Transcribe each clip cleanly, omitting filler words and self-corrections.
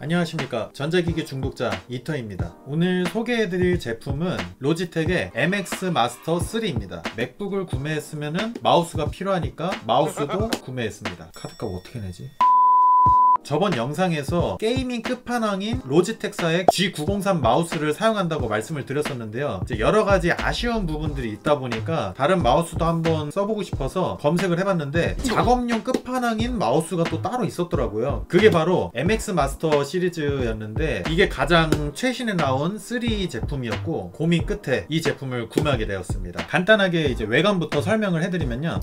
안녕하십니까, 전자기기 중독자 이터입니다. 오늘 소개해드릴 제품은 로지텍의 MX 마스터 3입니다. 맥북을 구매했으면 마우스가 필요하니까 마우스도 구매했습니다. 카드값 어떻게 내지? 저번 영상에서 게이밍 끝판왕인 로지텍사의 G903 마우스를 사용한다고 말씀을 드렸었는데요. 이제 여러가지 아쉬운 부분들이 있다 보니까 다른 마우스도 한번 써보고 싶어서 검색을 해봤는데 작업용 끝판왕인 마우스가 또 따로 있었더라고요. 그게 바로 MX 마스터 시리즈였는데 이게 가장 최신에 나온 3 제품이었고, 고민 끝에 이 제품을 구매하게 되었습니다. 간단하게 이제 외관부터 설명을 해드리면요,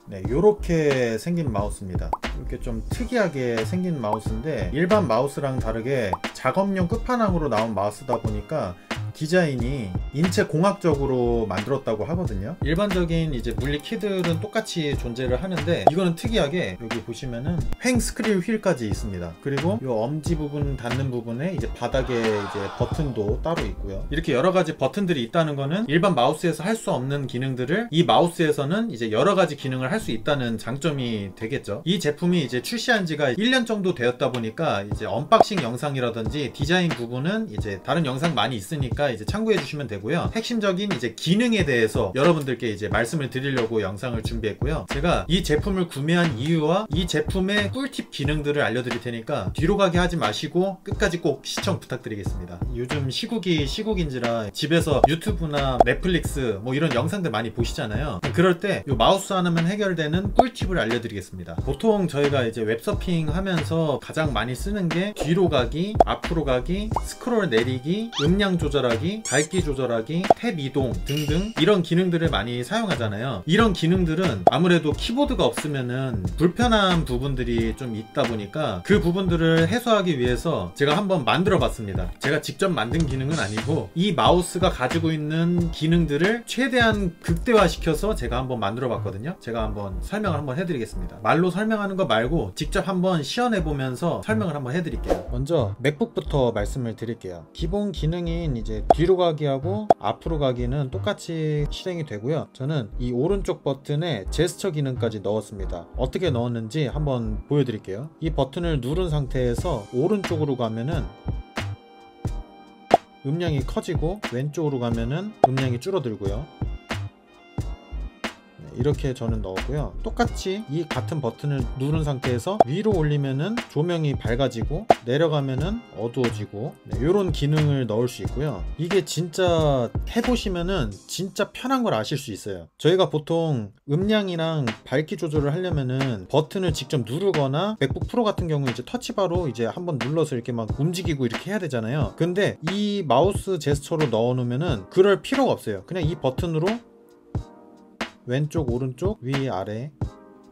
네, 요렇게 생긴 마우스입니다. 이렇게 좀 특이하게 생긴 마우스인데 일반 마우스랑 다르게 작업용 끝판왕으로 나온 마우스다 보니까 디자인이 인체 공학적으로 만들었다고 하거든요. 일반적인 이제 물리 키들은 똑같이 존재를 하는데 이거는 특이하게 여기 보시면은 횡 스크류 휠까지 있습니다. 그리고 이 엄지 부분 닿는 부분에 이제 바닥에 이제 버튼도 따로 있고요. 이렇게 여러 가지 버튼들이 있다는 거는 일반 마우스에서 할 수 없는 기능들을 이 마우스에서는 이제 여러 가지 기능을 할 수 있다는 장점이 되겠죠. 이 제품이 이제 출시한 지가 1년 정도 되었다 보니까 이제 언박싱 영상이라든지 디자인 부분은 이제 다른 영상 많이 있으니까 이제 참고해 주시면 되고요. 핵심적인 이제 기능에 대해서 여러분들께 이제 말씀을 드리려고 영상을 준비했고요. 제가 이 제품을 구매한 이유와 이 제품의 꿀팁 기능들을 알려드릴 테니까 뒤로 가게 하지 마시고 끝까지 꼭 시청 부탁드리겠습니다. 요즘 시국인지라 집에서 유튜브나 넷플릭스 뭐 이런 영상들 많이 보시잖아요. 그럴 때 이 마우스 하나면 해결되는 꿀팁을 알려드리겠습니다. 보통 저희가 이제 웹서핑 하면서 가장 많이 쓰는 게 뒤로 가기, 앞으로 가기, 스크롤 내리기, 음량 조절하기, 밝기 조절하기, 탭 이동 등등 이런 기능들을 많이 사용하잖아요. 이런 기능들은 아무래도 키보드가 없으면은 불편한 부분들이 좀 있다 보니까 그 부분들을 해소하기 위해서 제가 한번 만들어 봤습니다. 제가 직접 만든 기능은 아니고 이 마우스가 가지고 있는 기능들을 최대한 극대화시켜서 제가 한번 만들어 봤거든요. 제가 한번 설명을 한번 해드리겠습니다. 말로 설명하는 거 말고 직접 한번 시연해 보면서 설명을 한번 해드릴게요. 먼저 맥북부터 말씀을 드릴게요. 기본 기능인 이제 뒤로 가기하고 앞으로 가기는 똑같이 실행이 되고요. 저는 이 오른쪽 버튼에 제스처 기능까지 넣었습니다. 어떻게 넣었는지 한번 보여드릴게요. 이 버튼을 누른 상태에서 오른쪽으로 가면은 음량이 커지고 왼쪽으로 가면은 음량이 줄어들고요. 이렇게 저는 넣었고요. 똑같이 이 같은 버튼을 누른 상태에서 위로 올리면은 조명이 밝아지고 내려가면은 어두워지고, 이런 기능을 넣을 수 있고요. 이게 진짜 해보시면은 진짜 편한 걸 아실 수 있어요. 저희가 보통 음량이랑 밝기 조절을 하려면은 버튼을 직접 누르거나 맥북 프로 같은 경우에 이제 터치바로 이제 한번 눌러서 이렇게 막 움직이고 이렇게 해야 되잖아요. 근데 이 마우스 제스처로 넣어 놓으면은 그럴 필요가 없어요. 그냥 이 버튼으로 왼쪽, 오른쪽, 위, 아래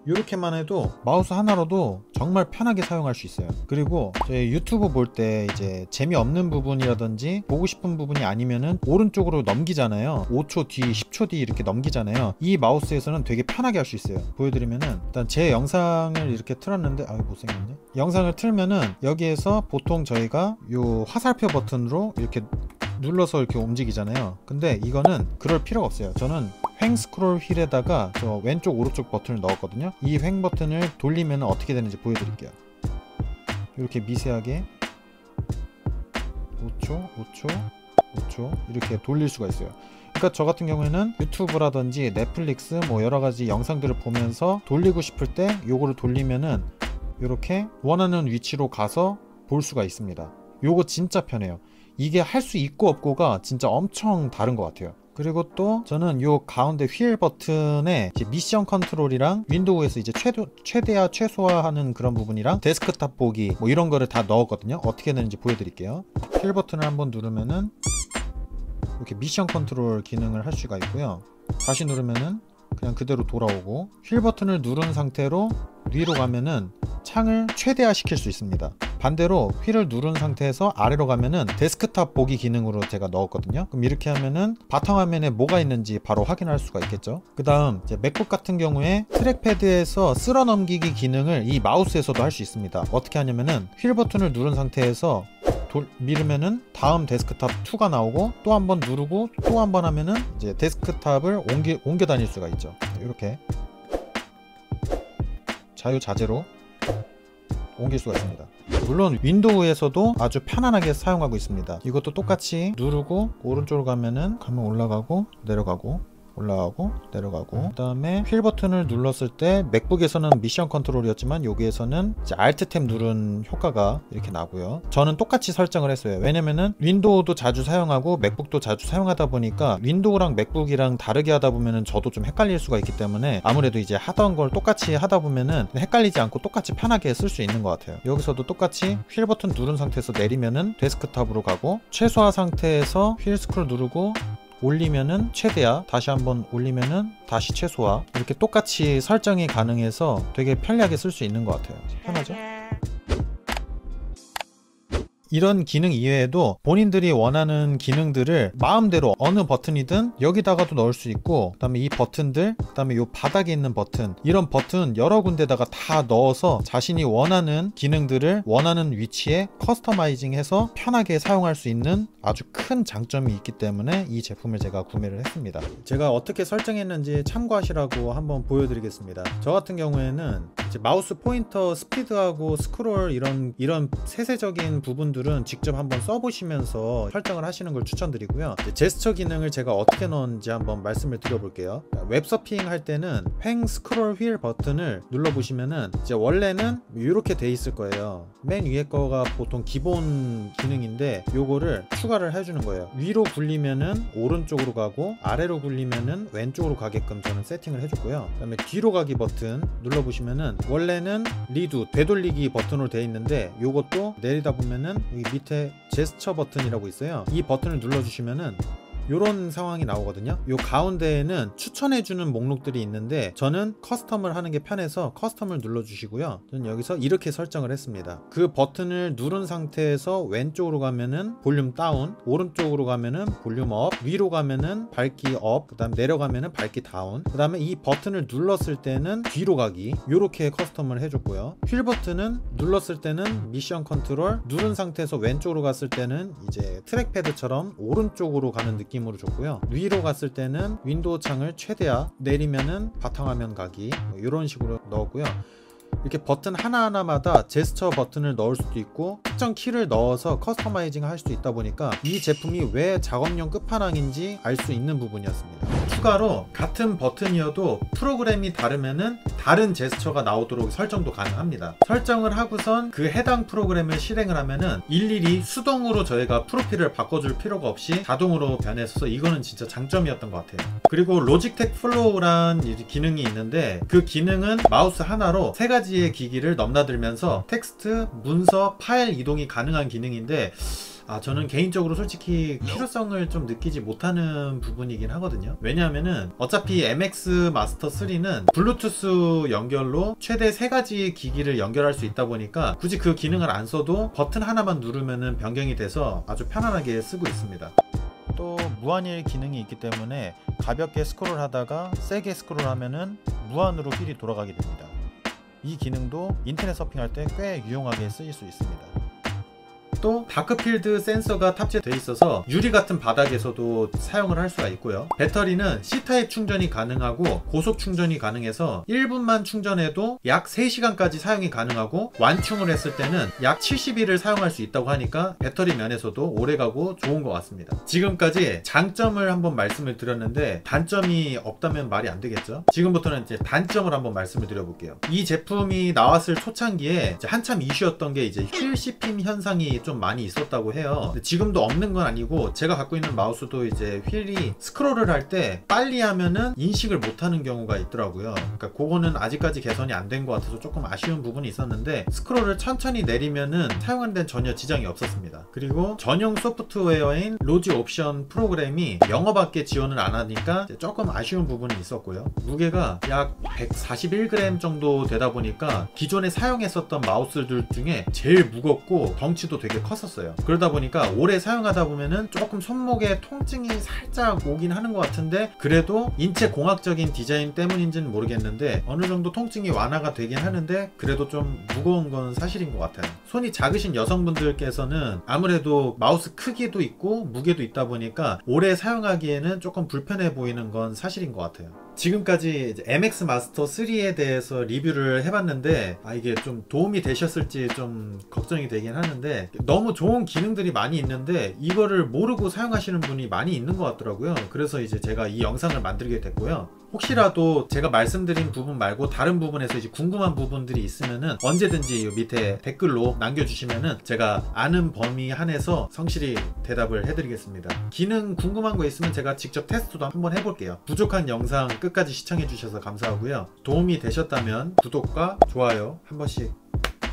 이렇게만 해도 마우스 하나로도 정말 편하게 사용할 수 있어요. 그리고 저희 유튜브 볼 때 이제 재미없는 부분이라든지 보고 싶은 부분이 아니면은 오른쪽으로 넘기잖아요. 5초 뒤, 10초 뒤 이렇게 넘기잖아요. 이 마우스에서는 되게 편하게 할 수 있어요. 보여드리면은 일단 제 영상을 이렇게 틀었는데 못생겼네. 영상을 틀면은 여기에서 보통 저희가 요 화살표 버튼으로 이렇게 눌러서 이렇게 움직이잖아요. 근데 이거는 그럴 필요가 없어요. 저는 횡 스크롤 휠에다가 저 왼쪽 오른쪽 버튼을 넣었거든요. 이 횡 버튼을 돌리면 어떻게 되는지 보여드릴게요. 이렇게 미세하게 5초 5초 5초 이렇게 돌릴 수가 있어요. 그러니까 저 같은 경우에는 유튜브라든지 넷플릭스 뭐 여러가지 영상들을 보면서 돌리고 싶을 때 요거를 돌리면은 이렇게 원하는 위치로 가서 볼 수가 있습니다. 요거 진짜 편해요. 이게 할 수 있고 없고가 진짜 엄청 다른 것 같아요. 그리고 또 저는 요 가운데 휠 버튼에 이제 미션 컨트롤이랑 윈도우에서 이제 최대화 최소화하는 그런 부분이랑 데스크탑 보기 뭐 이런 거를 다 넣었거든요. 어떻게 되는지 보여드릴게요. 휠 버튼을 한번 누르면은 이렇게 미션 컨트롤 기능을 할 수가 있고요. 다시 누르면은 그냥 그대로 돌아오고, 휠 버튼을 누른 상태로 위로 가면은 창을 최대화 시킬 수 있습니다. 반대로 휠을 누른 상태에서 아래로 가면은 데스크탑 보기 기능으로 제가 넣었거든요. 그럼 이렇게 하면은 바탕화면에 뭐가 있는지 바로 확인할 수가 있겠죠. 그 다음 이제 맥북 같은 경우에 트랙패드에서 쓸어 넘기기 기능을 이 마우스에서도 할 수 있습니다. 어떻게 하냐면은 휠 버튼을 누른 상태에서 밀으면은 다음 데스크탑 2가 나오고, 또 한 번 누르고 또 한 번 하면은 이제 데스크탑을 옮겨 다닐 수가 있죠. 이렇게 자유자재로 옮길 수가 있습니다. 물론 윈도우에서도 아주 편안하게 사용하고 있습니다. 이것도 똑같이 누르고 오른쪽으로 가면 올라가고 내려가고 올라가고 내려가고, 그 다음에 휠 버튼을 눌렀을 때 맥북에서는 미션 컨트롤이었지만 여기에서는 이제 Alt 탭 누른 효과가 이렇게 나고요. 저는 똑같이 설정을 했어요. 왜냐면은 윈도우도 자주 사용하고 맥북도 자주 사용하다 보니까 윈도우랑 맥북이랑 다르게 하다 보면은 저도 좀 헷갈릴 수가 있기 때문에 아무래도 이제 하던 걸 똑같이 하다 보면은 헷갈리지 않고 똑같이 편하게 쓸 수 있는 것 같아요. 여기서도 똑같이 휠 버튼 누른 상태에서 내리면은 데스크탑으로 가고, 최소화 상태에서 휠 스크롤 누르고 올리면은 최대야, 다시 한번 올리면은 다시 최소화, 이렇게 똑같이 설정이 가능해서 되게 편리하게 쓸 수 있는 것 같아요. 편하죠? 이런 기능 이외에도 본인들이 원하는 기능들을 마음대로 어느 버튼이든 여기다가도 넣을 수 있고, 그 다음에 이 버튼들, 그 다음에 이 바닥에 있는 버튼, 이런 버튼 여러 군데다가 다 넣어서 자신이 원하는 기능들을 원하는 위치에 커스터마이징 해서 편하게 사용할 수 있는 아주 큰 장점이 있기 때문에 이 제품을 제가 구매를 했습니다. 제가 어떻게 설정했는지 참고하시라고 한번 보여드리겠습니다. 저 같은 경우에는 이제 마우스 포인터 스피드하고 스크롤 이런 세세적인 부분들은 직접 한번 써보시면서 설정을 하시는 걸 추천드리고요. 제스처 기능을 제가 어떻게 넣었는지 한번 말씀을 드려볼게요. 웹서핑 할 때는 횡 스크롤 휠 버튼을 눌러보시면은 이제 원래는 이렇게 돼 있을 거예요. 맨 위에 거가 보통 기본 기능인데 요거를 추가를 해주는 거예요. 위로 굴리면은 오른쪽으로 가고 아래로 굴리면은 왼쪽으로 가게끔 저는 세팅을 해줬고요. 그 다음에 뒤로 가기 버튼 눌러보시면은 원래는 리두 되돌리기 버튼으로 되어 있는데 요것도 내리다 보면은 여기 밑에 제스처 버튼이라고 있어요. 이 버튼을 눌러주시면은 이런 상황이 나오거든요. 요 가운데에는 추천해주는 목록들이 있는데 저는 커스텀을 하는 게 편해서 커스텀을 눌러주시고요. 저는 여기서 이렇게 설정을 했습니다. 그 버튼을 누른 상태에서 왼쪽으로 가면은 볼륨 다운, 오른쪽으로 가면은 볼륨 업, 위로 가면은 밝기 업, 그 다음 내려가면은 밝기 다운, 그 다음에 이 버튼을 눌렀을 때는 뒤로 가기, 요렇게 커스텀을 해줬고요. 휠 버튼은 눌렀을 때는 미션 컨트롤, 누른 상태에서 왼쪽으로 갔을 때는 이제 트랙패드처럼 오른쪽으로 가는 느낌 으로 줬고요. 위로 갔을 때는 윈도우 창을 최대화, 내리면은 바탕화면 가기, 이런 식으로 넣었고요. 이렇게 버튼 하나하나마다 제스처 버튼을 넣을 수도 있고 특정 키를 넣어서 커스터마이징 할 수도 있다 보니까 이 제품이 왜 작업용 끝판왕인지 알 수 있는 부분이었습니다. 추가로 같은 버튼이어도 프로그램이 다르면은 다른 제스처가 나오도록 설정도 가능합니다. 설정을 하고선 그 해당 프로그램을 실행을 하면은 일일이 수동으로 저희가 프로필을 바꿔줄 필요가 없이 자동으로 변해서 이거는 진짜 장점이었던 것 같아요. 그리고 로직텍 플로우란 기능이 있는데 그 기능은 마우스 하나로 세 가지의 기기를 넘나들면서 텍스트, 문서, 파일 이동이 가능한 기능인데 저는 개인적으로 솔직히 필요성을 좀 느끼지 못하는 부분이긴 하거든요. 왜냐하면은 어차피 MX 마스터 3는 블루투스 연결로 최대 3가지 기기를 연결할 수 있다 보니까 굳이 그 기능을 안 써도 버튼 하나만 누르면은 변경이 돼서 아주 편안하게 쓰고 있습니다. 또 무한일 기능이 있기 때문에 가볍게 스크롤 하다가 세게 스크롤 하면은 무한으로 휠이 돌아가게 됩니다. 이 기능도 인터넷 서핑할 때 꽤 유용하게 쓰일 수 있습니다. 또 다크필드 센서가 탑재되어 있어서 유리 같은 바닥에서도 사용을 할 수가 있고요. 배터리는 C타입 충전이 가능하고 고속 충전이 가능해서 1분만 충전해도 약 3시간까지 사용이 가능하고 완충을 했을 때는 약 70일을 사용할 수 있다고 하니까 배터리 면에서도 오래가고 좋은 것 같습니다. 지금까지 장점을 한번 말씀을 드렸는데 단점이 없다면 말이 안 되겠죠. 지금부터는 이제 단점을 한번 말씀을 드려볼게요. 이 제품이 나왔을 초창기에 이제 한참 이슈였던 게 이제 휠 씹힘 현상이 좀 많이 있었다고 해요. 지금도 없는 건 아니고 제가 갖고 있는 마우스도 이제 휠이 스크롤을 할 때 빨리 하면은 인식을 못하는 경우가 있더라고요. 그러니까 그거는 아직까지 개선이 안 된 것 같아서 조금 아쉬운 부분이 있었는데 스크롤을 천천히 내리면은 사용하는 데는 전혀 지장이 없었습니다. 그리고 전용 소프트웨어인 로지 옵션 프로그램이 영어밖에 지원을 안 하니까 조금 아쉬운 부분이 있었고요. 무게가 약 141g 정도 되다 보니까 기존에 사용했었던 마우스들 중에 제일 무겁고 덩치도 되게 컸었어요. 그러다 보니까 오래 사용하다 보면은 조금 손목에 통증이 살짝 오긴 하는 것 같은데 그래도 인체 공학적인 디자인 때문인지는 모르겠는데 어느 정도 통증이 완화가 되긴 하는데 그래도 좀 무거운 건 사실인 것 같아요. 손이 작으신 여성분들께서는 아무래도 마우스 크기도 있고 무게도 있다 보니까 오래 사용하기에는 조금 불편해 보이는 건 사실인 것 같아요. 지금까지 이제 MX 마스터 3에 대해서 리뷰를 해봤는데 이게 좀 도움이 되셨을지 좀 걱정이 되긴 하는데, 너무 좋은 기능들이 많이 있는데 이거를 모르고 사용하시는 분이 많이 있는 것 같더라고요. 그래서 이제 제가 이 영상을 만들게 됐고요. 혹시라도 제가 말씀드린 부분 말고 다른 부분에서 이제 궁금한 부분들이 있으면은 언제든지 이 밑에 댓글로 남겨주시면은 제가 아는 범위 한해서 성실히 대답을 해드리겠습니다. 기능 궁금한 거 있으면 제가 직접 테스트도 한번 해볼게요. 부족한 영상 끝까지 시청해주셔서 감사하고요. 도움이 되셨다면 구독과 좋아요 한 번씩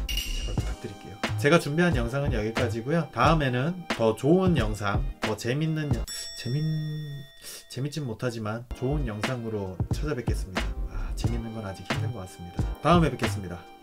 제발 부탁드릴게요. 제가 준비한 영상은 여기까지고요. 다음에는 더 좋은 영상, 더 재밌진 못하지만 좋은 영상으로 찾아뵙겠습니다. 재밌는 건 아직 힘든 것 같습니다. 다음에 뵙겠습니다.